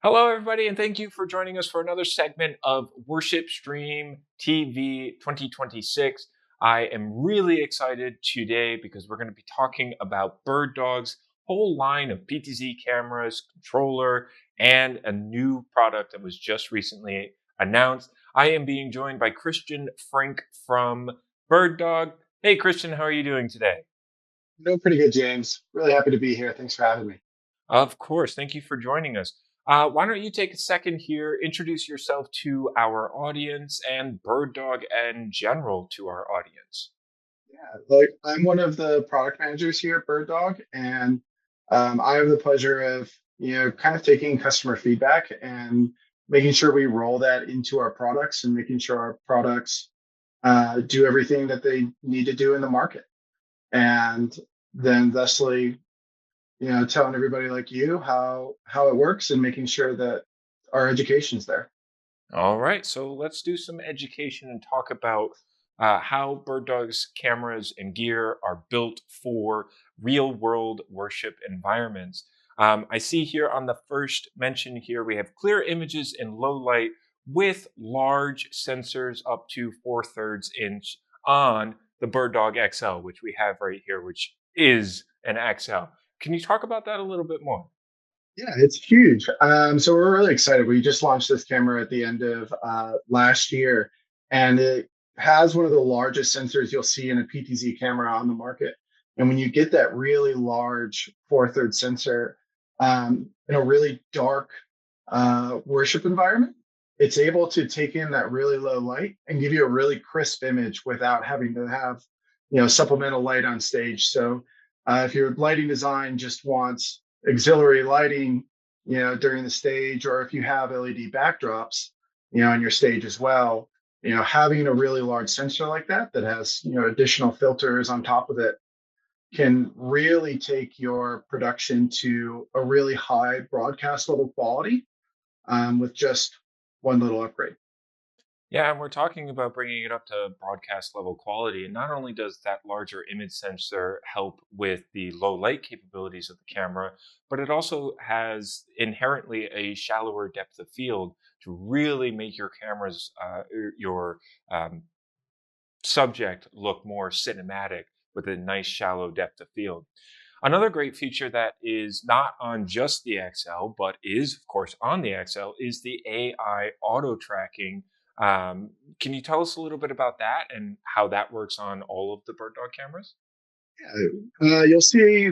Hello, everybody, and thank you for joining us for another segment of Worship Stream TV 2026. I am really excited today because we're going to be talking about BirdDog's whole line of PTZ cameras, controller, and a new product that was just recently announced. I am being joined by Christian Frank from BirdDog. Hey, Christian, how are you doing today? Doing pretty good, James. Really happy to be here. Thanks for having me. Of course. Thank you for joining us. Why don't you take a second here, introduce yourself to our audience and Bird Dog in general to our audience? Yeah, I'm one of the product managers here at BirdDog, and I have the pleasure of kind of taking customer feedback and making sure we roll that into our products and making sure our products do everything that they need to do in the market, and then thusly, telling everybody like you how it works and making sure that our education's there. All right, so let's do some education and talk about how Bird Dog's cameras and gear are built for real world worship environments. I see here on the first mention here, we have clear images in low light with large sensors up to 4/3 inch on the Bird Dog XL, which we have right here, which is an XL. Can you talk about that a little bit more? Yeah, it's huge. So we're really excited. We just launched this camera at the end of last year, and it has one of the largest sensors you'll see in a PTZ camera on the market. And when you get that really large 4/3 sensor in a really dark worship environment, it's able to take in that really low light and give you a really crisp image without having to have supplemental light on stage. So if your lighting design just wants auxiliary lighting, during the stage, or if you have LED backdrops, on your stage as well, having a really large sensor like that has, additional filters on top of it can really take your production to a really high broadcast level quality with just one little upgrade. Yeah, and we're talking about bringing it up to broadcast level quality. And not only does that larger image sensor help with the low light capabilities of the camera, but it also has inherently a shallower depth of field to really make your cameras, your subject look more cinematic with a nice shallow depth of field. Another great feature that is not on just the XL, but is, of course, on the XL is the AI auto tracking. Can you tell us a little bit about that and how that works on all of the BirdDog cameras? Yeah, you'll see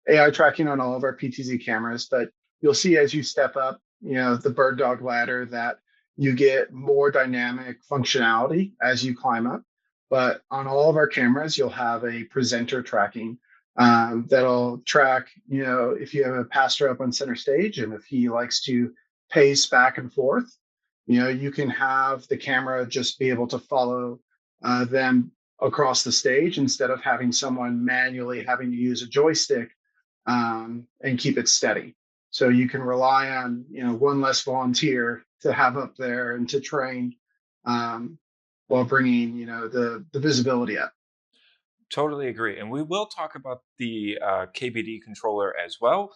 AI tracking on all of our PTZ cameras, but you'll see as you step up, the bird dog ladder that you get more dynamic functionality as you climb up. But on all of our cameras, you'll have a presenter tracking that'll track, if you have a pastor up on center stage and if he likes to pace back and forth, you can have the camera just be able to follow them across the stage instead of having someone manually having to use a joystick and keep it steady. So you can rely on one less volunteer to have up there and to train um, while bringing the visibility up. Totally agree. And we will talk about the KBD controller as well.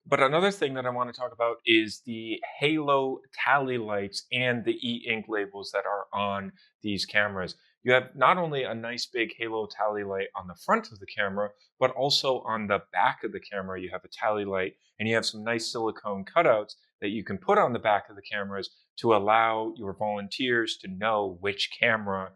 But another thing that I want to talk about is the Halo tally lights and the e-ink labels that are on these cameras. You have not only a nice big Halo tally light on the front of the camera, but also on the back of the camera, you have a tally light and you have some nice silicone cutouts that you can put on the back of the cameras to allow your volunteers to know which camera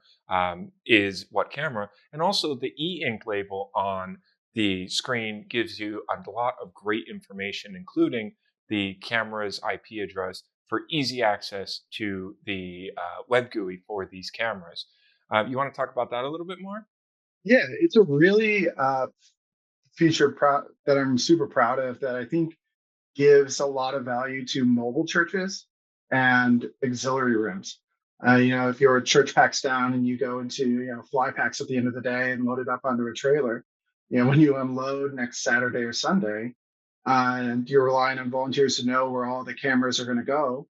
is what camera. And also, the e ink label on the screen gives you a lot of great information, including the camera's IP address for easy access to the web GUI for these cameras. You want to talk about that a little bit more? Yeah, it's a really that I'm super proud of that I think gives a lot of value to mobile churches and auxiliary rooms. If your church packs down and you go into, fly packs at the end of the day and load it up onto a trailer, when you unload next Saturday or Sunday, and you're relying on volunteers to know where all the cameras are going to go,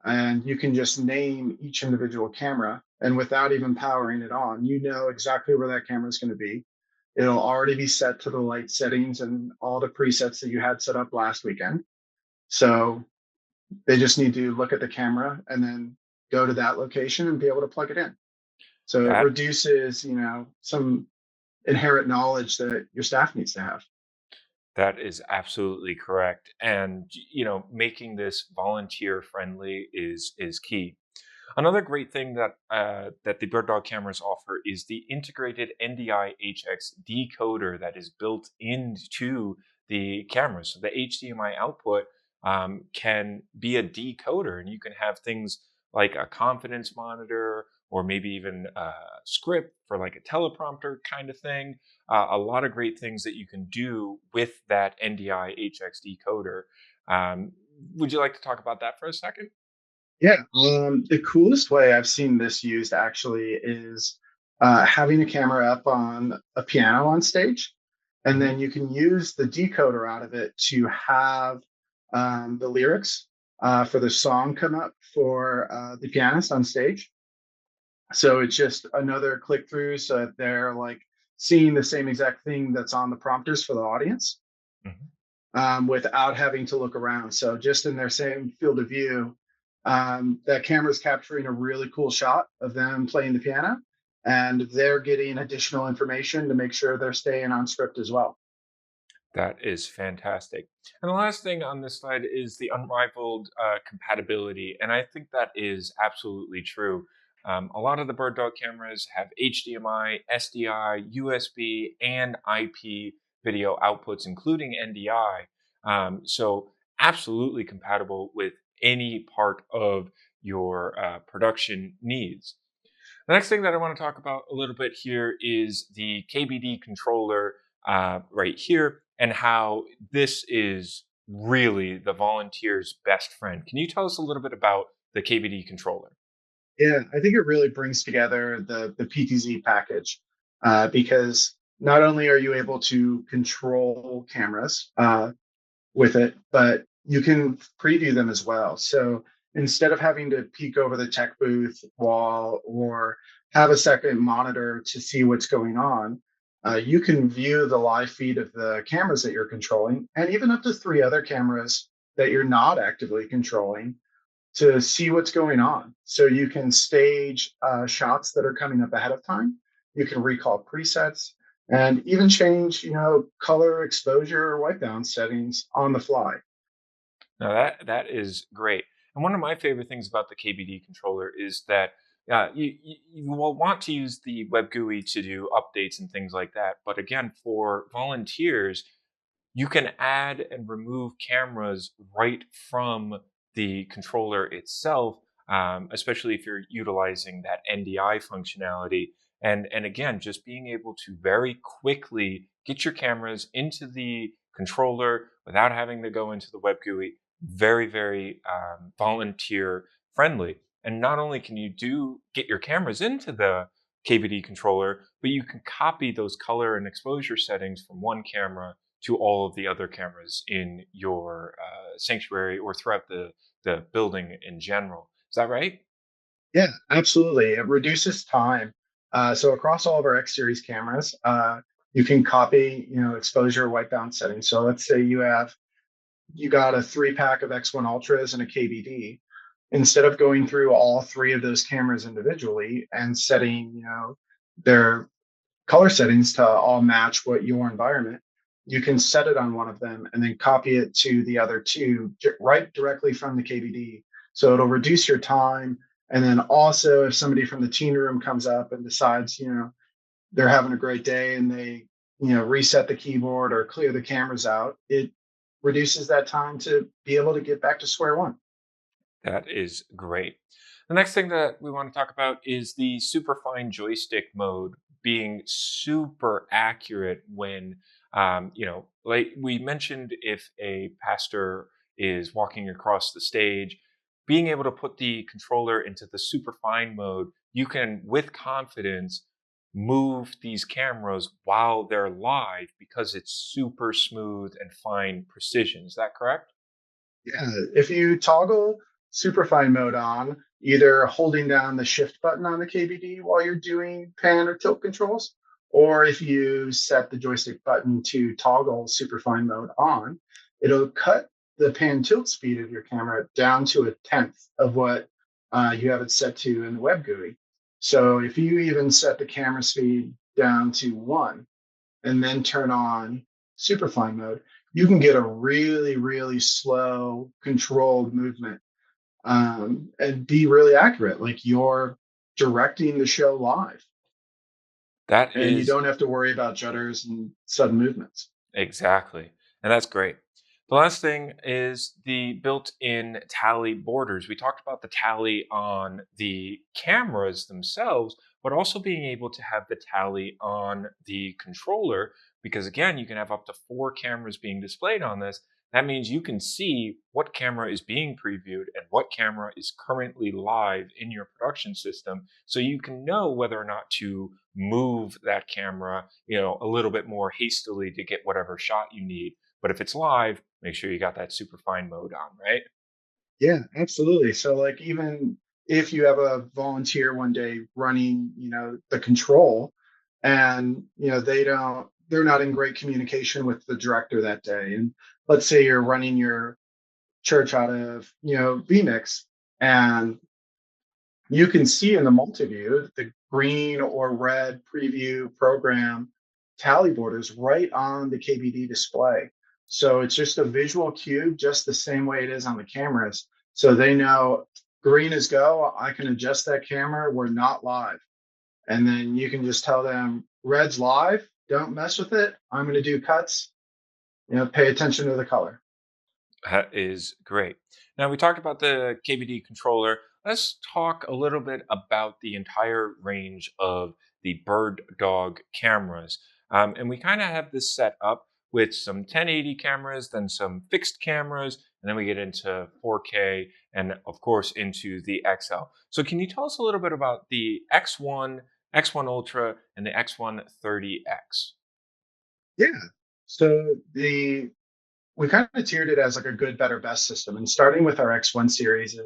and you can just name each individual camera, and without even powering it on, you know exactly where that camera is going to be. It'll already be set to the light settings and all the presets that you had set up last weekend. So They just need to look at the camera and then go to that location and be able to plug it in. So it That reduces, some inherent knowledge that your staff needs to have. that is absolutely correct. And making this volunteer friendly is key. Another great thing that the BirdDog cameras offer is the integrated NDI HX decoder that is built into the camera. So the HDMI output can be a decoder, and you can have things like a confidence monitor or maybe even a script for like a teleprompter kind of thing. A lot of great things that you can do with that NDI HX decoder. Um, would you like to talk about that for a second? Yeah, the coolest way I've seen this used actually is having a camera up on a piano on stage, and Mhm. then you can use the decoder out of it to have the lyrics for the song come up for the pianist on stage. So it's just another click through, so that they're like seeing the same exact thing that's on the prompters for the audience, Mhm. without having to look around. So just in their same field of view, that camera's capturing a really cool shot of them playing the piano, and they're getting additional information to make sure they're staying on script as well. That is fantastic. And the last thing on this slide is the unrivaled compatibility. And I think that is absolutely true. A lot of the BirdDog cameras have HDMI, SDI, USB, and IP video outputs, including NDI. So, absolutely compatible with any part of your production needs. The next thing that I want to talk about a little bit here is the KBD controller right here and how this is really the volunteer's best friend. Can you tell us a little bit about the KBD controller? Yeah, I think it really brings together the PTZ package, because not only are you able to control cameras, with it, but you can preview them as well. So instead of having to peek over the tech booth wall or have a second monitor to see what's going on, you can view the live feed of the cameras that you're controlling, and even up to three other cameras that you're not actively controlling, to see what's going on. So you can stage shots that are coming up ahead of time. You can recall presets and even change, color, exposure, or white balance settings on the fly. Now that is great. And one of my favorite things about the KBD controller is that you will want to use the web GUI to do updates and things like that. But again, for volunteers, you can add and remove cameras right from the controller itself, especially if you're utilizing that NDI functionality. And again, just being able to very quickly get your cameras into the controller without having to go into the web GUI, very, very volunteer friendly. And not only can you do get your cameras into the KVD controller, but you can copy those color and exposure settings from one camera to all of the other cameras in your sanctuary or throughout the building in general. Is that right? Yeah, absolutely. It reduces time. So across all of our X series cameras, you can copy, exposure, white balance settings. So let's say you got a 3 pack of X1 Ultras and a KBD. Instead of going through all three of those cameras individually and setting, their color settings to all match what your environment, you can set it on one of them and then copy it to the other two right directly from the KBD. So it'll reduce your time. And then also, if somebody from the teen room comes up and decides, they're having a great day and they, reset the keyboard or clear the cameras out, it reduces that time to be able to get back to square one. That is great. The next thing that we want to talk about is the superfine joystick mode being super accurate when, like we mentioned, if a pastor is walking across the stage, being able to put the controller into the superfine mode, you can, with confidence, move these cameras while they're live because it's super smooth and fine precision. Is that correct? Yeah, if you toggle superfine mode on, either holding down the shift button on the KBD while you're doing pan or tilt controls, or if you set the joystick button to toggle superfine mode on, it'll cut the pan tilt speed of your camera down to a tenth of what you have it set to in the web GUI. So if you even set the camera speed down to one and then turn on superfine mode, you can get a really, really slow, controlled movement and be really accurate. Like you're directing the show live, That and you is don't have to worry about judders and sudden movements. exactly. And that's great. The last thing is the built-in tally borders. We talked about the tally on the cameras themselves, but also being able to have the tally on the controller, because again, you can have up to 4 cameras being displayed on this. That means you can see what camera is being previewed and what camera is currently live in your production system. So you can know whether or not to move that camera, a little bit more hastily to get whatever shot you need. But if it's live, make sure you got that super fine mode on, right? Yeah, absolutely. So like even if you have a volunteer one day running, the control and they're not in great communication with the director that day. And let's say you're running your church out of, vmix, and you can see in the multi-view the green or red preview program tally borders right on the KBD display. So it's just a visual cue, just the same way it is on the cameras. So they know green is go. I can adjust that camera. We're not live. And then you can just tell them red's live. Don't mess with it. I'm going to do cuts. Pay attention to the color. That is great. Now, we talked about the KBD controller. Let's talk a little bit about the entire range of the BirdDog cameras. And we kind of have this set up with some 1080 cameras, then some fixed cameras, and then we get into 4K and, of course, into the XL. So, can you tell us a little bit about the X1, X1 Ultra, and the X130X? Yeah. So we kind of tiered it as like a good, better, best system. And starting with our X1 series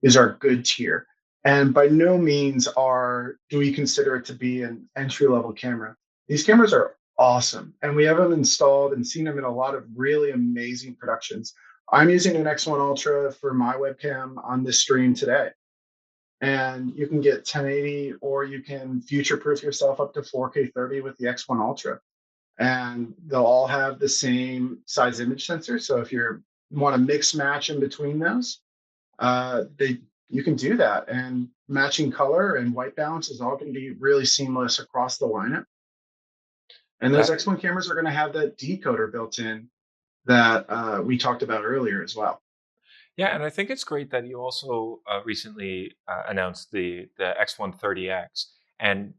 is our good tier. And by no means do we consider it to be an entry level camera. These cameras are awesome, and we have them installed and seen them in a lot of really amazing productions. I'm using an X1 Ultra for my webcam on this stream today, and you can get 1080, or you can future proof yourself up to 4K 30 with the X1 Ultra, and they'll all have the same size image sensor. So if you want to mix match in between those, they you can do that. And matching color and white balance is all going to be really seamless across the lineup. And those That X1 cameras are going to have that decoder built in that we talked about earlier as well. Yeah, and I think it's great that you also recently announced the X130X, and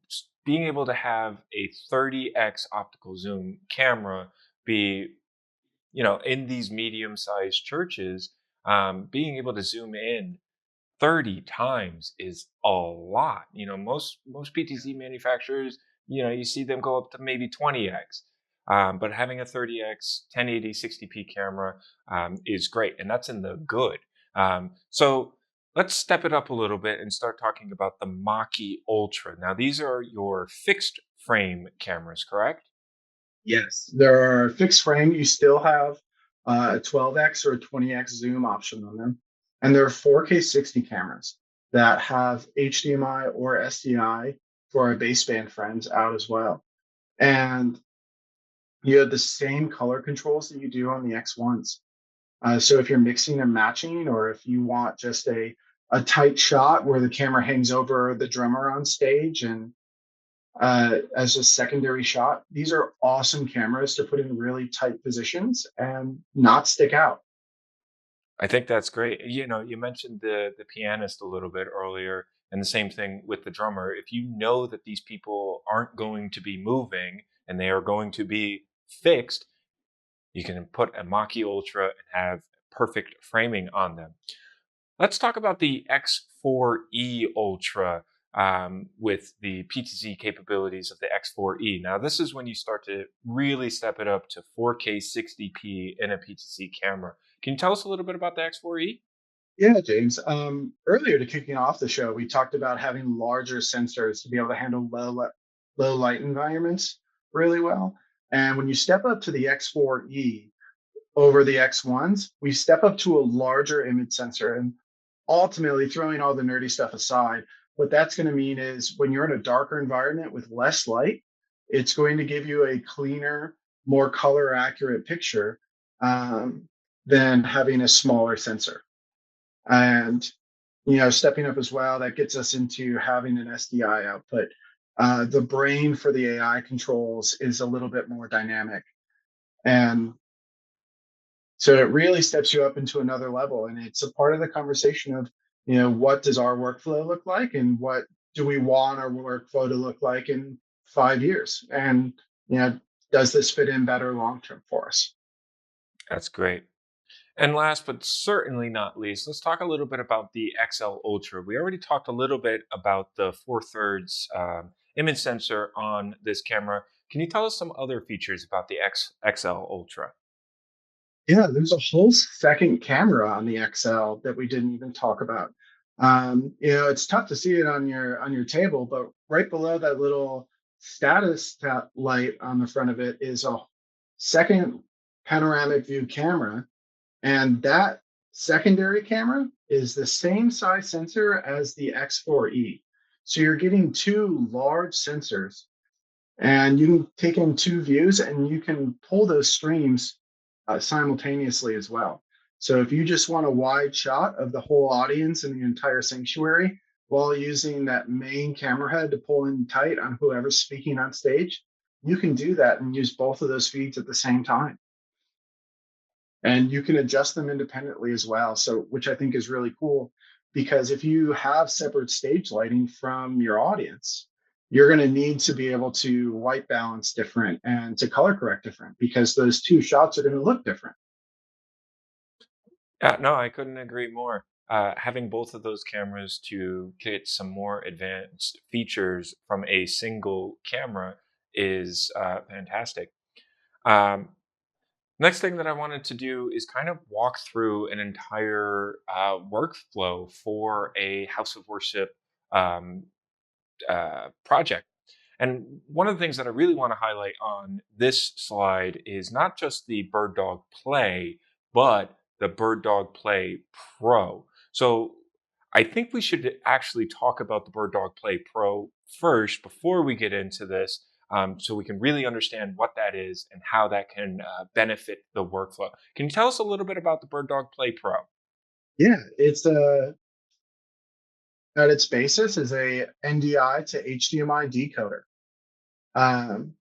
being able to have a 30x optical zoom camera be, in these medium-sized churches, being able to zoom in 30 times is a lot. Most PTZ manufacturers, you see them go up to maybe 20x. But having a 30x 1080 60p camera is great, and that's in the good. So let's step it up a little bit and start talking about the Maki Ultra. Now, these are your fixed frame cameras, correct? Yes, there are fixed frame. You still have a 12x or a 20x zoom option on them. And there are 4K 60 cameras that have HDMI or SDI for our baseband friends out as well. And you have the same color controls that you do on the X1s. So if you're mixing and matching, or if you want just a tight shot where the camera hangs over the drummer on stage and as a secondary shot, these are awesome cameras to put in really tight positions and not stick out. I think that's great. You mentioned the pianist a little bit earlier, and the same thing with the drummer. If you know that these people aren't going to be moving and they are going to be fixed, you can put a Mach-E Ultra and have perfect framing on them. Let's talk about the X4E Ultra with the PTZ capabilities of the X4E. Now, this is when you start to really step it up to 4K 60p in a PTZ camera. Can you tell us a little bit about the X4E? Yeah, James. Earlier to kicking off the show, we talked about having larger sensors to be able to handle low light environments really well. And when you step up to the X4E, over the X1s, we step up to a larger image sensor. And ultimately, throwing all the nerdy stuff aside, what that's going to mean is when you're in a darker environment with less light, it's going to give you a cleaner, more color accurate picture um, than having a smaller sensor. And stepping up as well, that gets us into having an SDI output. The brain for the AI controls is a little bit more dynamic. And so it really steps you up into another level. And it's a part of the conversation of, what does our workflow look like and what do we want our workflow to look like in 5 years? And, you know, does this fit in better long term for us? That's great. And last but certainly not least, let's talk a little bit about the XL Ultra. We already talked a little bit about the 4/3 image sensor on this camera. Can you tell us some other features about the XL Ultra? Yeah, there's a whole second camera on the XL that we didn't even talk about. It's tough to see it on your table, but right below that little light on the front of it is a second panoramic view camera, and that secondary camera is the same size sensor as the X4E. So you're getting two large sensors and you can take in two views and you can pull those streams simultaneously as well. So if you just want a wide shot of the whole audience and the entire sanctuary while using that main camera head to pull in tight on whoever's speaking on stage, you can do that and use both of those feeds at the same time. And you can adjust them independently as well. So, which I think is really cool because if you have separate stage lighting from your audience, you're going to need to be able to white balance different and to color correct different because those two shots are going to look different. Yeah, no, I couldn't agree more. Having both of those cameras to get some more advanced features from a single camera is fantastic. Um, Next thing that I wanted to do is kind of walk through an entire workflow for a House of Worship um, project. And one of the things that I really want to highlight on this slide is not just the BirdDog Play, but the BirdDog Play Pro. So I think we should actually talk about the BirdDog Play Pro first before we get into this, so we can really understand what that is and how that can benefit the workflow. Can you tell us a little bit about the BirdDog Play Pro? Yeah, it's at its basis is a NDI to HDMI decoder. um,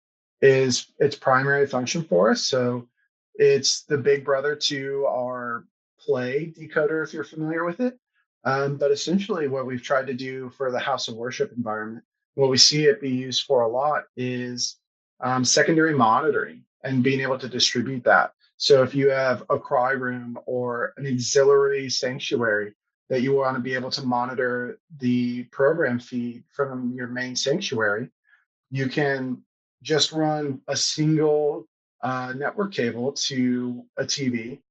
is its primary function for us. So it's the big brother to our Play decoder, if you're familiar with it. But essentially, what we've tried to do for the House of Worship environment, what we see it be used for a lot is secondary monitoring and being able to distribute that. So if you have a cry room or an auxiliary sanctuary that you want to be able to monitor the program feed from your main sanctuary, you can just run a single network cable to a TV,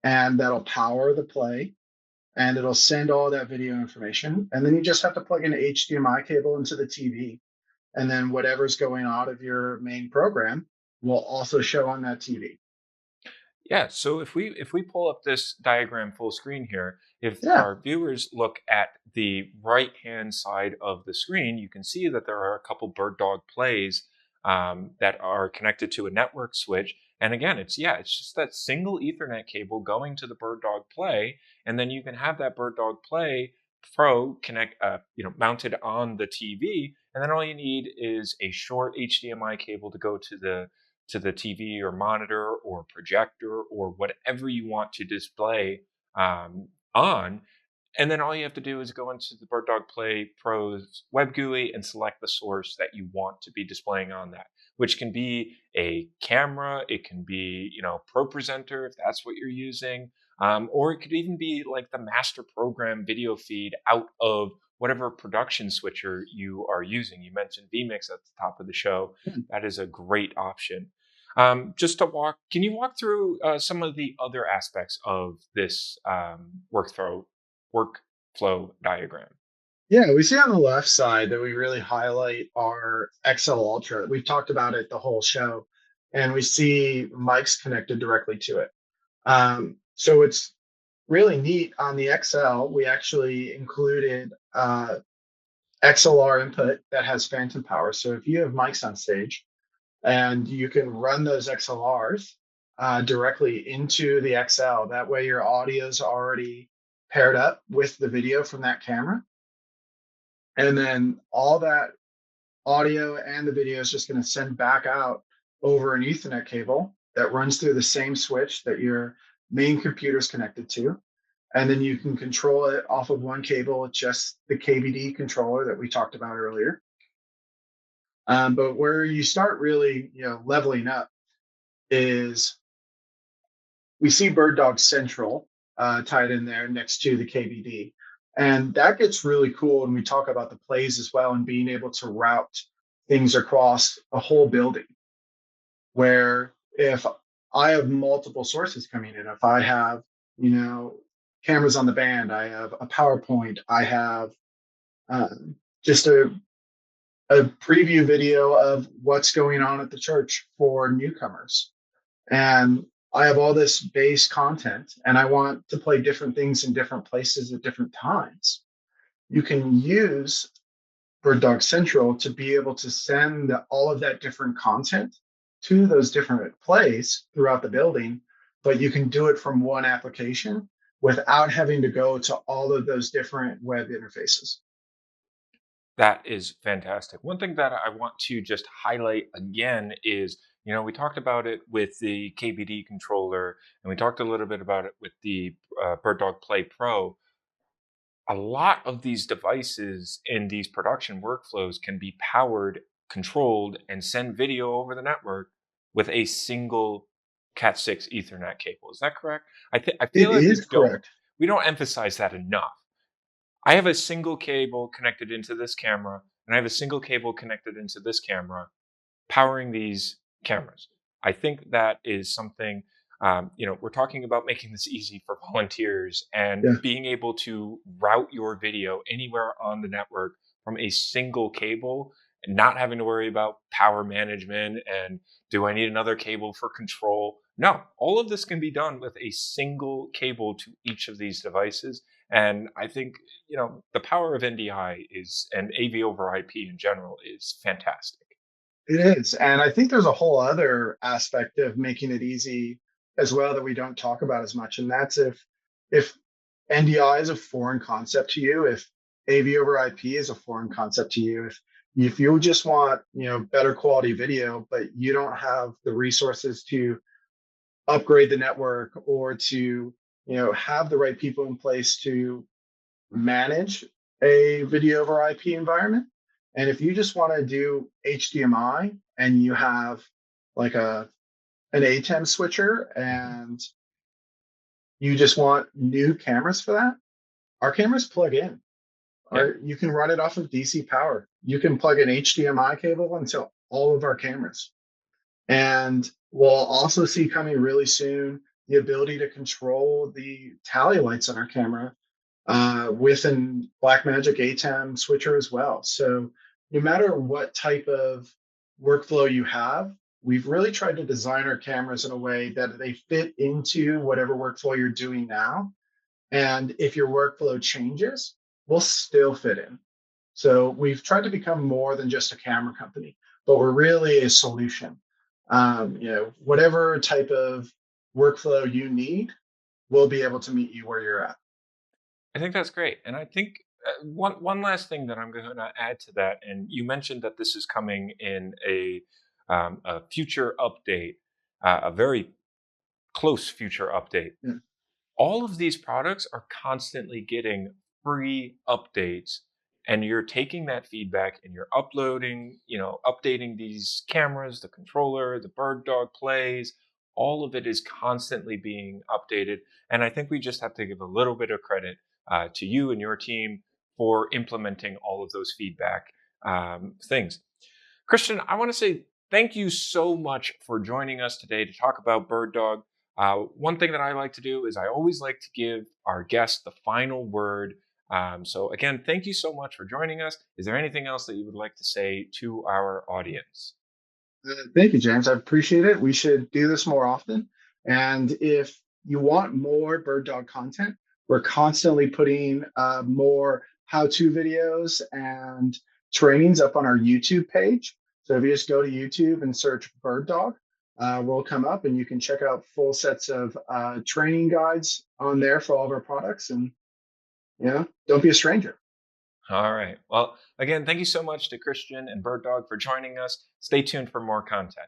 and that'll power the play and it'll send all that video information. And then you just have to plug in an HDMI cable into the TV. And then whatever's going out of your main program will also show on that TV. Yeah, so if we pull up this diagram full screen here, if Yeah. our viewers look at the right hand side of the screen, you can see that there are a couple bird dog plays that are connected to a network switch. And again, it's just that single Ethernet cable going to the bird dog play, and then you can have that bird dog play pro connect mounted on the TV, and then all you need is a short HDMI cable to go to the TV or monitor or projector or whatever you want to display on. And then all you have to do is go into the BirdDog Play Pro's web GUI and select the source that you want to be displaying on that, which can be a camera, it can be, ProPresenter if that's what you're using, or it could even be like the master program video feed out of whatever production switcher you are using. You mentioned vMix at the top of the show. That is a great option. Just to can you walk through some of the other aspects of this workflow diagram? Yeah, we see on the left side that we really highlight our XL Ultra. We've talked about it the whole show, and we see mics connected directly to it. So it's really neat. On the XL, we actually included XLR input that has phantom power. So if you have mics on stage and you can run those XLRs directly into the XL, that way your audio is already paired up with the video from that camera. And then all that audio and the video is just going to send back out over an Ethernet cable that runs through the same switch that your main computer is connected to. And then you can control it off of one cable with just the KBD controller that we talked about earlier. But where you start really, leveling up is we see BirdDog Central tied in there next to the KBD. And that gets really cool when we talk about the plays as well and being able to route things across a whole building. Where if I have multiple sources coming in, if I have, you know, cameras on the band, I have a PowerPoint, I have just a preview video of what's going on at the church for newcomers. And I have all this base content and I want to play different things in different places at different times. You can use BirdDog Central to be able to send all of that different content to those different plays throughout the building, but you can do it from one application without having to go to all of those different web interfaces. That is fantastic. One thing that I want to just highlight again is, we talked about it with the KBD controller, and we talked a little bit about it with the BirdDog Play Pro. A lot of these devices in these production workflows can be powered, controlled, and send video over the network with a single Cat6 Ethernet cable. Is that correct? I It feel like is correct. we don't emphasize that enough. I have a single cable connected into this camera, and I have a single cable connected into this camera, powering these cameras. I think that is something, we're talking about making this easy for volunteers and Yeah, being able to route your video anywhere on the network from a single cable and not having to worry about power management and do I need another cable for control? No, all of this can be done with a single cable to each of these devices. And I think, the power of NDI is, and AV over IP in general is fantastic. it is. And I think there's a whole other aspect of making it easy as well that we don't talk about as much. And that's if NDI is a foreign concept to you, if AV over IP is a foreign concept to you, if you just want, better quality video, but you don't have the resources to upgrade the network or to, have the right people in place to manage a video over IP environment. And if you just want to do HDMI and you have like an ATEM switcher Mhm. and you just want new cameras for that, our cameras plug in. Yeah. Or you can run it off of DC power. You can plug an HDMI cable into all of our cameras. And we'll also see coming really soon the ability to control the tally lights on our camera with an Blackmagic ATEM switcher as well. So no matter what type of workflow you have, we've really tried to design our cameras in a way that they fit into whatever workflow you're doing now. And if your workflow changes, we'll still fit in. So we've tried to become more than just a camera company, but we're really a solution. Whatever type of workflow you need, we'll be able to meet you where you're at. I think that's great, and I think one last thing that I'm going to add to that, and you mentioned that this is coming in a future update, a very close future update. Yeah. All of these products are constantly getting free updates, and you're taking that feedback and you're uploading, updating these cameras, the controller, the bird dog plays. All of it is constantly being updated, and I think we just have to give a little bit of credit to you and your team for implementing all of those feedback things. Christian, I want to say thank you so much for joining us today to talk about BirdDog. One thing that I like to do is I always like to give our guests the final word. So, again, thank you so much for joining us. Is there anything else that you would like to say to our audience? Thank you, James. I appreciate it. We should do this more often. And if you want more bird dog content, we're constantly putting more how-to videos and trainings up on our YouTube page. So if you just go to YouTube and search bird dog, will come up and you can check out full sets of training guides on there for all of our products. And don't be a stranger. All right. Well, again, thank you so much to Christian and BirdDog for joining us. Stay tuned for more content.